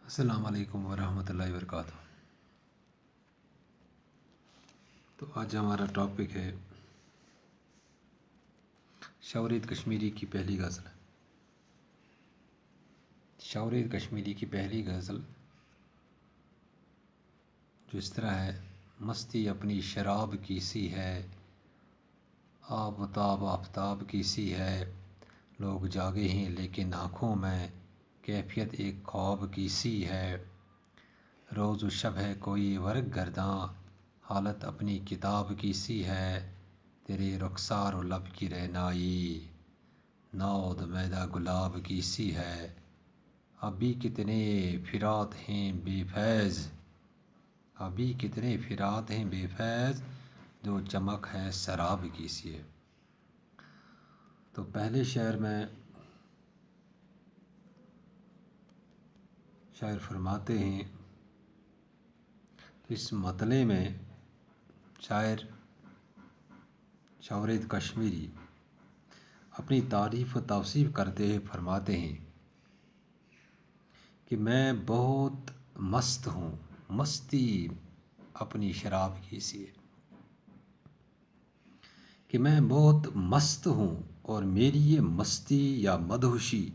السلام علیکم ورحمۃ اللہ وبرکاتہ۔ تو آج ہمارا ٹاپک ہے شاورید کشمیری کی پہلی غزل۔ شاورید کشمیری کی پہلی غزل جو اس طرح ہے: مستی اپنی شراب کی سی ہے، آب و تاب آفتاب کی سی ہے، لوگ جاگے ہیں لیکن آنکھوں میں کیفیت ایک خواب کی سی ہے، روز و شب ہے کوئی ورق گرداں، حالت اپنی کتاب کی سی ہے، تیرے رخسار و لب کی رہنائی ناود میدہ گلاب کی سی ہے، ابھی کتنے پھرات ہیں بے فیض، ابھی کتنے پھرات ہیں بے فیض، جو چمک ہے سراب کی سی ہے۔ تو پہلے شعر میں شاعر فرماتے ہیں، تو اس مطلع میں شاعر شاورید کشمیری اپنی تعریف و توصیف کرتے ہوئے فرماتے ہیں کہ میں بہت مست ہوں، مستی اپنی شراب کی سی ہے، کہ میں بہت مست ہوں اور میری یہ مستی یا مدہوشی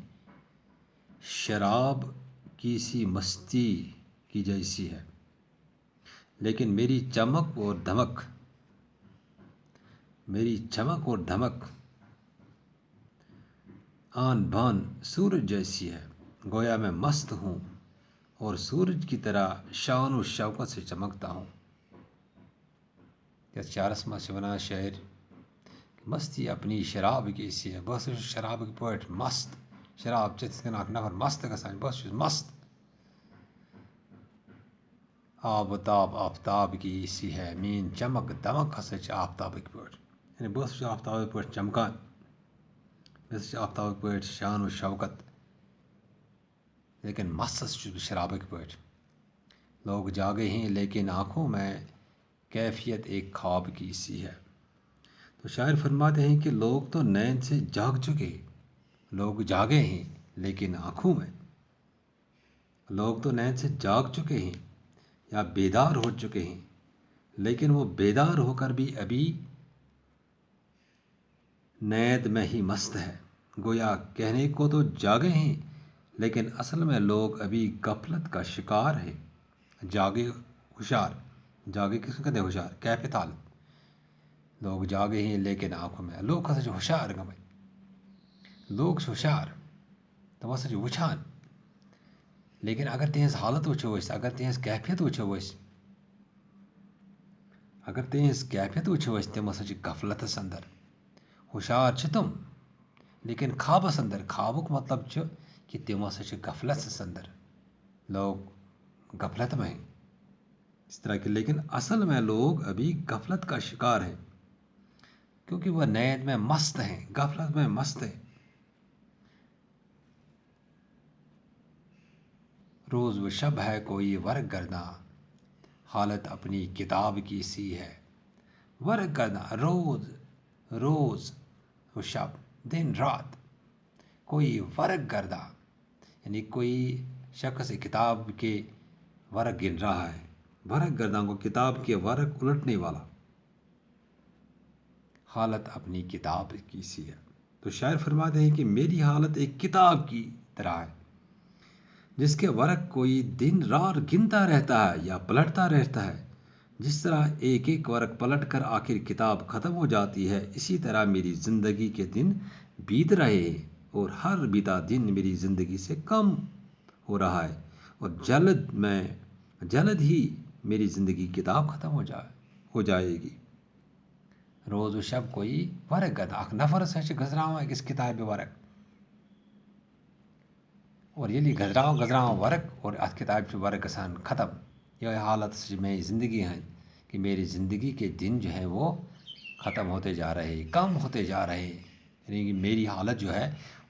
شراب کی سی مستی کی جیسی ہے، لیکن میری چمک اور دھمک آن بان سورج جیسی ہے، گویا میں مست ہوں اور سورج کی طرح شان و شوکت سے چمکتا ہوں۔ یا چارسمہ سے بنا شعر: مستی اپنی شراب کی سی ہے، بس شراب کی پٲٹھۍ مست، شراب چیٚتھ کٔنۍ اکھ نفر مست گژھان، بس چھُس مست، آب و تاب آفتاب کی سی ہے، میٛٲنۍ چمک دمک ہسا چھِ آفتابٕکۍ پٲٹھۍ، یعنی بہٕ ہسا چھُس آفتابٕکۍ پٲٹھۍ چمکان، مےٚ ہسا چھِ آفتابٕکۍ پٲٹھۍ شان و شوکت، لیکن مست ہسا چھُس بہٕ شرابٕکۍ پٲٹھۍ۔ لوگ جاگے ہیں لیکن آنکھوں میں کیفیت ایک خواب کی سی ہے۔ تو شاعر فرماتے ہیں کہ لوگ تو نیند سے جاگ چکے، لوگ جاگے ہیں لیکن آنکھوں میں، لوگ تو نیند سے جاگ چکے ہیں یا بیدار ہو چکے ہیں، لیکن وہ بیدار ہو کر بھی ابھی نیند میں ہی مست ہے، گویا کہنے کو تو جاگے ہیں لیکن اصل میں لوگ ابھی غفلت کا شکار ہیں۔ جاگے ہوشیار، جاگے کس کو کہتے ہیں؟ ہوشیار، کیفیت حالت، لوگ جاگے ہیں لیکن آنکھوں میں، لوگ ہسا چھِ ہوشیار گٔمٕتۍ، لوگ چھِ ہوشیار، تِم ہسا چھِ وٕچھان، لیکن اگر تِہنٛز حالت وٕچھو أسۍ، اگر تِہنٛز کیفیت وٕچھو أسۍ، اگر تِہنٛز کیفیت وٕچھو أسۍ، تِم ہسا چھِ غفلتس اندر، ہوشیار چھِ تِم لیکن خوابس اندر، خوابُک مطلب چھُ کہ تِم ہسا چھِ غفلتس اندر، لوگ غفلت میں ہیں اس طرح کے، لیکن اصل میں لوگ ابھی غفلت کا شکار ہیں، کیونکہ وہ نیند میں مست ہیں، غفلت میں مست ہیں۔ روز و شب ہے کوئی ورق گرداں، حالت اپنی کتاب کی سی ہے، ورق گرداں، روز و شب، دن رات، کوئی ورق گرداں، یعنی کوئی شخص کتاب کے ورق گن رہا ہے، ورق گرداں کو کتاب کے ورق الٹنے والا، حالت اپنی کتاب کی سی ہے۔ تو شاعر فرماتے ہیں کہ میری حالت ایک کتاب کی طرح ہے، جس کے ورق کوئی دن رات گنتا رہتا ہے یا پلٹتا رہتا ہے، جس طرح ایک ایک ورق پلٹ کر آخر کتاب ختم ہو جاتی ہے، اسی طرح میری زندگی کے دن بیت رہے ہیں اور ہر بیتا دن میری زندگی سے کم ہو رہا ہے، اور جلد ہی میری زندگی کتاب ختم ہو جائے گی۔ روز و شب کوئی ورق گرداں، اکھ نفر ہسا چھِ گٔنٛزراوان أکِس کِتابہِ ورق، اور ییٚلہِ گٔنٛزراوان ورق اور اتھ کتابہِ چھُ ورق گژھان ختم، یہ حالت چھِ میری زندگی ہٕنٛدۍ کہ میری زندگی کے دن جو ہے وہ ختم ہوتے جا رہے ہیں، کم ہوتے جا رہے ہیں، یعنی کہ میری حالت جو ہے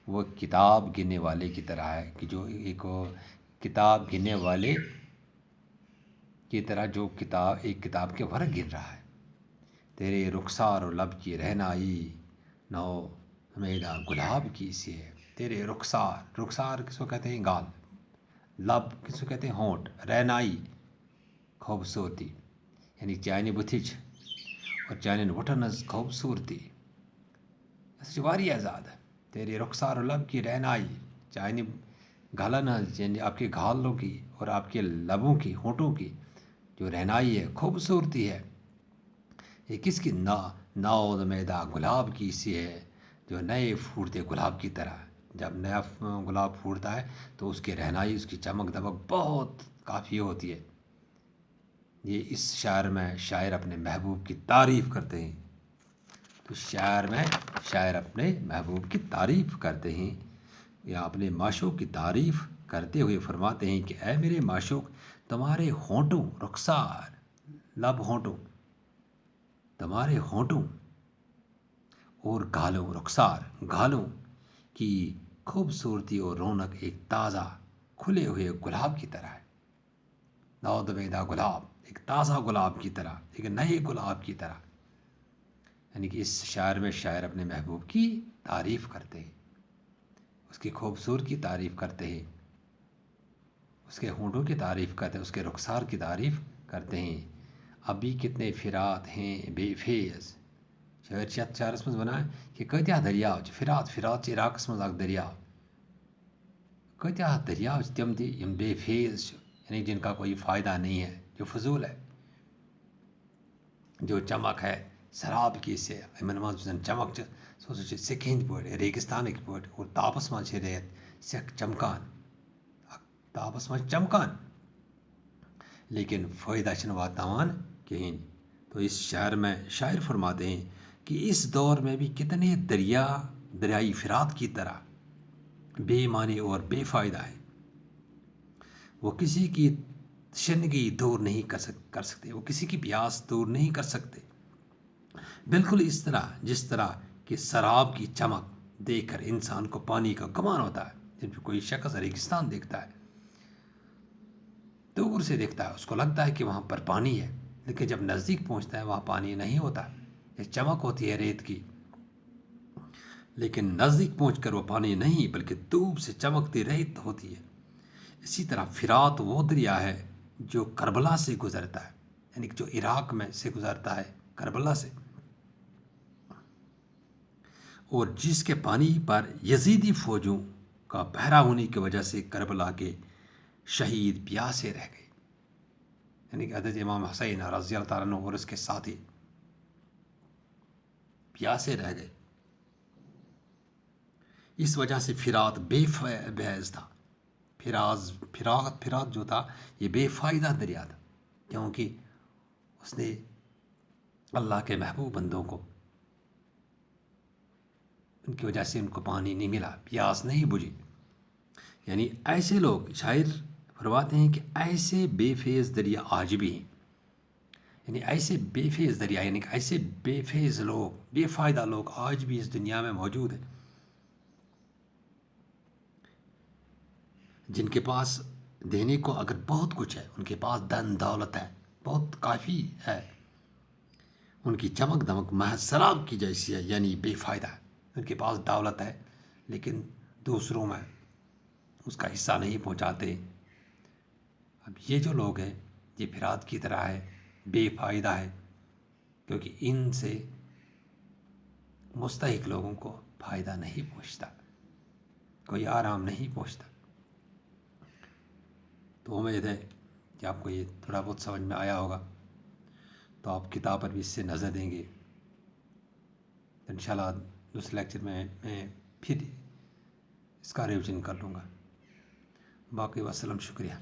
وہ کتاب گننے والے کی طرح ہے، کہ جو ایک کتاب گننے والے کی طرح جو ایک کتاب کے ورق گن رہا ہے۔ تیرے رخسار و لب کی رہنائی نو میدہ گلاب کی سی ہے، تیرے رخسار، رخسار کس کو کہتے ہیں؟ گال، لب کس کو کہتے ہیں ہونٹ، رینائی خوبصورتی، یعنی چانہ بتھچ اور چانن وٹھن ہز خوبصورتی یہ واریاہ زیادہ تیرے رخسار لب کی رہنائی، چانہ گھلن ہز یعنی آپ کے گھالوں کی اور آپ کے لبوں کی ہونٹوں کی جو رہنائی ہے، خوبصورتی ہے، یہ کس کی ناود میدا گلاب کی سی ہے، جو نئے پھوٹتے گلاب کی طرح. جب نیا گلاب پھوٹتا ہے تو اس کی رہنائی، اس کی چمک دمک بہت کافی ہوتی ہے. یہ اس شاعر میں شاعر اپنے محبوب کی تعریف کرتے ہیں. تو شاعر میں شاعر اپنے محبوب کی تعریف کرتے ہیں یا اپنے معشوق کی تعریف کرتے ہوئے فرماتے ہیں کہ اے میرے معشوق، تمہارے ہونٹوں رخسار لب ہونٹوں، تمہارے ہونٹوں اور گالوں رخسار گالوں کی خوبصورتی اور رونق ایک تازہ کھلے ہوئے گلاب کی طرح ہے. نود بیدا گلاب، ایک تازہ گلاب کی طرح، ایک نئے گلاب کی طرح. یعنی کہ اس شاعر میں شاعر اپنے محبوب کی تعریف کرتے ہیں، اس کی خوبصورتی کی تعریف کرتے ہیں، اس کے ہونٹوں کی تعریف کرتے ہیں، اس کے رخسار کی تعریف کرتے ہیں. ابھی کتنے فرات ہیں بے فیض، شاعر چت شعرس مز ونان کہ کتیا دریاو فرات فرات عراقس مز اخ دریاو، کتیا دریاو تم تہ یم بے فیض، یعنی جن کا کوئی فائدہ نہیں ہے، جو فضول ہے، جو چمک ہے سراب کی سے یمن مز زن چمک سہ سکہ ہند پہ ریگستانک پہ اور تاپس مز ریت سکھ چمکان، تاپس مز چمکان لیکن فائدہ چھ واتناوان کہین. تو اس شعر میں شاعر فرماتے ہیں کہ اس دور میں بھی کتنے دریائی فرات کی طرح بے معنی اور بے فائدہ ہے. وہ کسی کی تشنگی دور نہیں کر سکتے، وہ کسی کی پیاس دور نہیں کر سکتے. بالکل اس طرح جس طرح کہ سراب کی چمک دیکھ کر انسان کو پانی کا گمان ہوتا ہے. جب کوئی شخص ریگستان دیکھتا ہے، دور سے دیکھتا ہے، اس کو لگتا ہے کہ وہاں پر پانی ہے، لیکن جب نزدیک پہنچتا ہے وہاں پانی نہیں ہوتا. یہ چمک ہوتی ہے ریت کی، لیکن نزدیک پہنچ کر وہ پانی نہیں بلکہ دھوپ سے چمکتی ریت ہوتی ہے. اسی طرح فرات وہ دریا ہے جو کربلا سے گزرتا ہے، یعنی جو عراق میں سے گزرتا ہے کربلا سے، اور جس کے پانی پر یزیدی فوجوں کا پہرا ہونے کی وجہ سے کربلا کے شہید پیاسے رہ گئے. یعنی کہ حضرت امام حسین رضی اللہ تعالیٰ عنہ اور اس کے ساتھی پیاسے رہ گئے. اس وجہ سے فرات بے فیض تھا. فرات جو تھا یہ بے فائدہ دریا تھا، کیونکہ اس نے اللہ کے محبوب بندوں کو، ان کی وجہ سے ان کو پانی نہیں ملا، پیاس نہیں بجھی. یعنی ایسے لوگ، شاعر فرماتے ہیں کہ ایسے بے فیض دریا آج بھی ہیں. یعنی ایسے بے فیض دریا، یعنی کہ ایسے بے فیض لوگ، بے فائدہ لوگ آج بھی اس دنیا میں موجود ہیں، جن کے پاس دینے کو اگر بہت کچھ ہے، ان کے پاس دن دولت ہے، بہت کافی ہے، ان کی چمک دمک محض سراب کی جیسی ہے، یعنی بے فائدہ ہے. ان کے پاس دولت ہے لیکن دوسروں میں اس کا حصہ نہیں پہنچاتے. اب یہ جو لوگ ہیں یہ فرات کی طرح ہے، بے فائدہ ہے، کیونکہ ان سے مستحق لوگوں کو فائدہ نہیں پہنچتا، کوئی آرام نہیں پہنچتا. تو امید ہے کہ آپ کو یہ تھوڑا بہت سمجھ میں آیا ہوگا، تو آپ کتاب پر بھی اس سے نظر دیں گے. انشاءاللہ دوسرے لیکچر میں پھر اس کا ریویژن کر لوں گا. باقی وسلم، شکریہ.